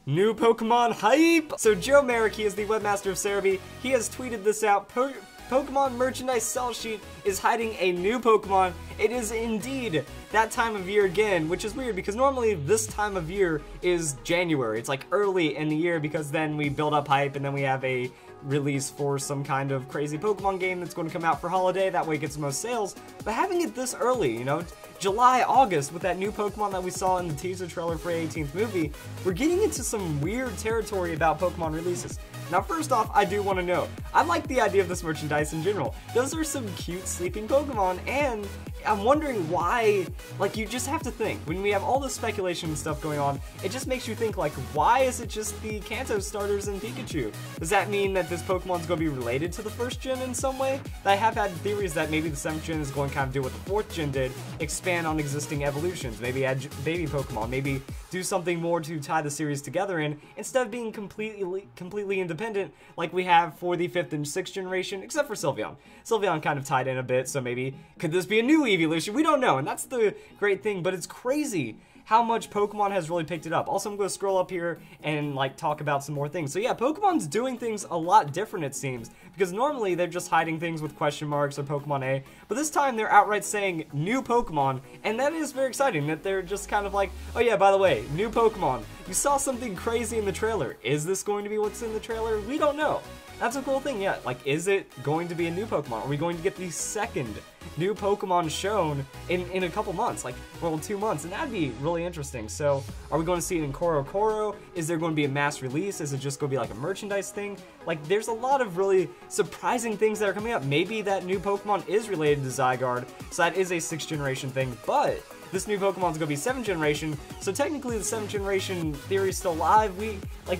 New Pokemon hype! So Joe Merrick, he is the webmaster of Cerebi, he has tweeted this out. Pokemon merchandise sell sheet is hiding a new Pokemon. It is indeed that time of year again, which is weird because normally this time of year is January. It's like early in the year because then we build up hype and then we have a release for some kind of crazy Pokemon game that's going to come out for holiday. That way it gets the most sales. But having it this early, you know, July, August, with that new Pokemon that we saw in the teaser trailer for the 18th movie, we're getting into some weird territory about Pokemon releases. Now, first off, I do want to know, I like the idea of this merchandise in general. Those are some cute sleeping Pokemon, and I'm wondering why, like, you just have to think, when we have all this speculation and stuff going on, it just makes you think, like, why is it just the Kanto starters and Pikachu? Does that mean that this Pokemon's going to be related to the first gen in some way? I have had theories that maybe the 7th gen is going to kind of do what the 4th gen did, expand on existing evolutions, maybe add baby Pokemon, maybe do something more to tie the series together in, instead of being completely independent like we have for the 5th and 6th generation, except for Sylveon. Sylveon kind of tied in a bit, so maybe, could this be a new evolution? We don't know, and that's the great thing, but it's crazy how much Pokemon has really picked it up. Also, I'm going to scroll up here and, like, talk about some more things. So yeah, Pokemon's doing things a lot different, it seems, because normally they're just hiding things with question marks or Pokemon A, but this time they're outright saying new Pokemon, and that is very exciting, that they're just kind of like, oh yeah, by the way, new Pokemon. You saw something crazy in the trailer. Is this going to be what's in the trailer? We don't know. That's a cool thing, yeah. Like, is it going to be a new Pokemon? Are we going to get the second new Pokemon shown in a couple months? Like, well, 2 months, and that'd be really interesting. So, are we going to see it in Koro? Is there going to be a mass release? Is it just going to be like a merchandise thing? Like, there's a lot of really surprising things that are coming up. Maybe that new Pokemon is related to Zygarde, so that is a 6th generation thing, but this new Pokemon's gonna be 7th generation, so technically the 7th generation theory is still alive.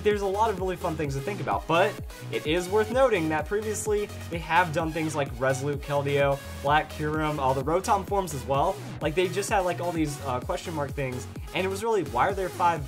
There's a lot of really fun things to think about, but it is worth noting that previously they have done things like Resolute Keldeo, Black Kyurem, all the Rotom forms as well. Like, they just had like all these question mark things, and it was really, why are there 5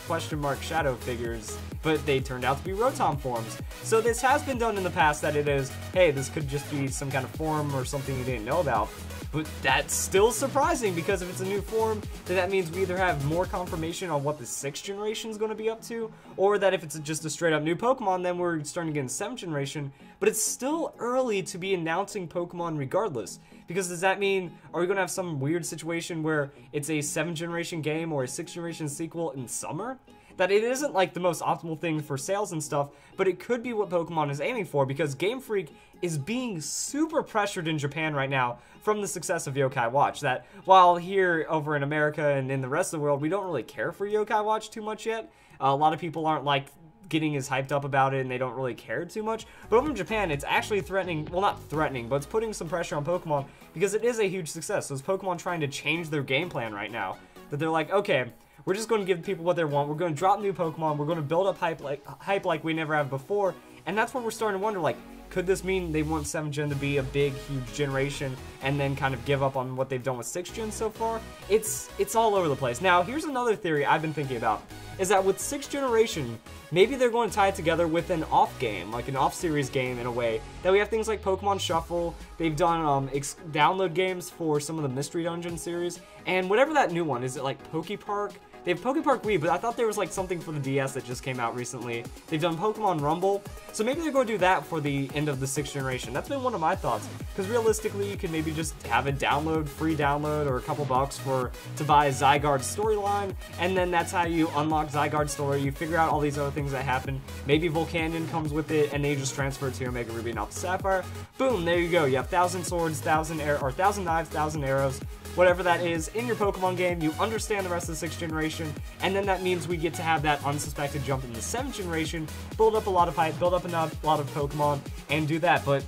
question mark shadow figures, but they turned out to be Rotom forms? So this has been done in the past, that it is, hey, this could just be some kind of form or something you didn't know about. But that's still surprising, because if it's a new form, then that means we either have more confirmation on what the 6th generation is going to be up to, or that if it's just a straight up new Pokemon, then we're starting to get in 7th generation. But it's still early to be announcing Pokemon regardless, because does that mean, are we going to have some weird situation where it's a 7th generation game or a 6th generation sequel in summer? That it isn't like the most optimal thing for sales and stuff, but it could be what Pokemon is aiming for, because Game Freak is being super pressured in Japan right now from the success of Yokai Watch. That while here over in America and in the rest of the world, we don't really care for Yokai Watch too much yet. A lot of people aren't like getting as hyped up about it, and they don't really care too much. But over in Japan, it's actually threatening, well, not threatening, but it's putting some pressure on Pokemon, because it is a huge success. So it's Pokemon trying to change their game plan right now. That they're like, okay, we're just going to give people what they want. We're going to drop new Pokemon. We're going to build up hype like we never have before. And that's what we're starting to wonder, like, could this mean they want 7th gen to be a big, huge generation and then kind of give up on what they've done with 6th gen so far? It's all over the place. Now, here's another theory I've been thinking about, is that with 6th generation, maybe they're going to tie it together with an off game, like an off-series game in a way, that we have things like Pokemon Shuffle. They've done download games for some of the Mystery Dungeon series, and whatever that new one, is it like Pokepark? They have Pokepark Wii, but I thought there was like something for the DS that just came out recently. They've done Pokemon Rumble, so maybe they're going to do that for the end of the 6th generation. That's been one of my thoughts, because realistically, you could maybe just have a free download, or a couple bucks to buy Zygarde's storyline, and then that's how you unlock Zygarde's story. You figure out all these other things that happen. Maybe Volcanion comes with it, and then you just transfer it to your Omega Ruby and Alpha Sapphire. Boom, there you go. You have 1,000 swords, 1,000 knives, 1,000 arrows, whatever that is, in your Pokemon game. You understand the rest of the 6th generation, and then that means we get to have that unsuspected jump in the 7th generation, build up a lot of hype, build up a lot of Pokemon, and do that. But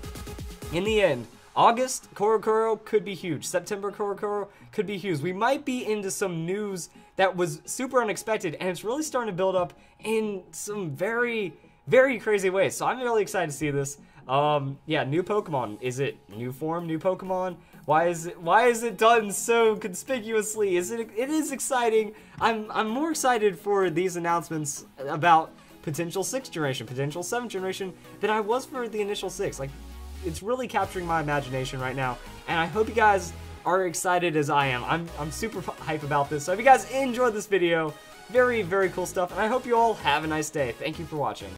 in the end, August, Koro could be huge. September, Koro could be huge. We might be into some news that was super unexpected, and it's really starting to build up in some very, very crazy ways. So I'm really excited to see this. Yeah, new Pokemon. Is it new form, new Pokemon? Why is it done so conspicuously? It is exciting. I'm more excited for these announcements about potential 6th generation, potential 7th generation than I was for the initial 6. Like, it's really capturing my imagination right now, and I hope you guys are excited as I am. I'm super hype about this. So if you guys enjoyed this video, Very, very cool stuff, and I hope you all have a nice day. Thank you for watching.